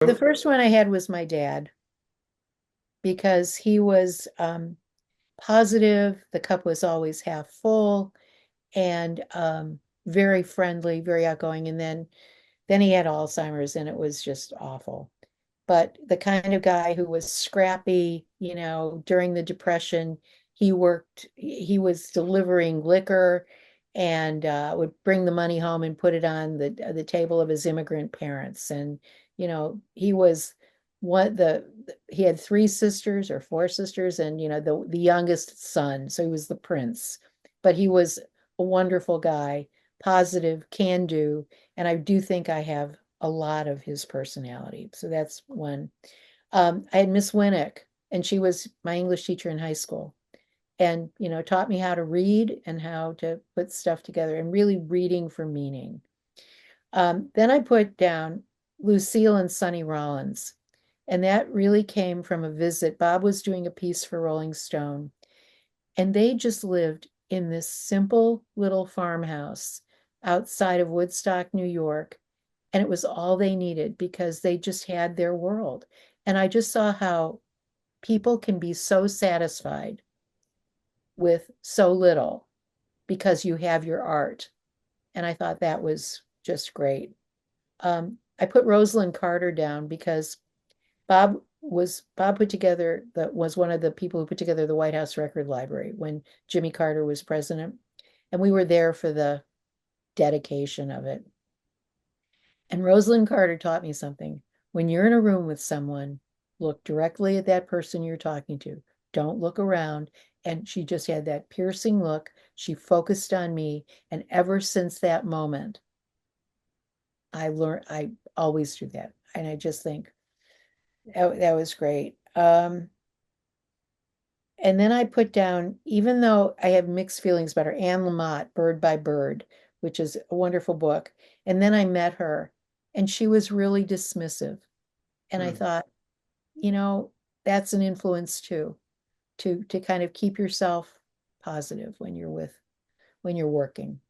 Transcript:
The first one I had was my dad because he was positive. The cup was always half full and very friendly, very outgoing. And then he had Alzheimer's and it was just awful. But the kind of guy who was scrappy, during the Depression, he was delivering liquor and would bring the money home and put it on the table of his immigrant parents. And, he was one the he had three sisters or four sisters and the youngest son, so he was the prince. But he was a wonderful guy, positive, can do, and I do think I have a lot of his personality. So that's one. I had Miss Winnick, and she was my English teacher in high school, and taught me how to read and how to put stuff together, and really reading for meaning. Then I put down Lucille and Sonny Rollins, and that really came from a visit. Bob was doing a piece for Rolling Stone, and they just lived in this simple little farmhouse outside of Woodstock, New York, and it was all they needed because they just had their world. And I just saw how people can be so satisfied with so little because you have your art. And I thought that was just great. I put Rosalind Carter down because Bob put together that was one of the people who put together the White House Record Library when Jimmy Carter was president. And we were there for the dedication of it. And Rosalind Carter taught me something. When you're in a room with someone, look directly at that person you're talking to. Don't look around. And she just had that piercing look. She focused on me. And ever since that moment, I always do that. And I just think that was great. And then I put down, even though I have mixed feelings about her, Anne Lamott, Bird by Bird, which is a wonderful book. And then I met her, and she was really dismissive. And I Hmm. thought, you know, that's an influence too, to kind of keep yourself positive when you're working.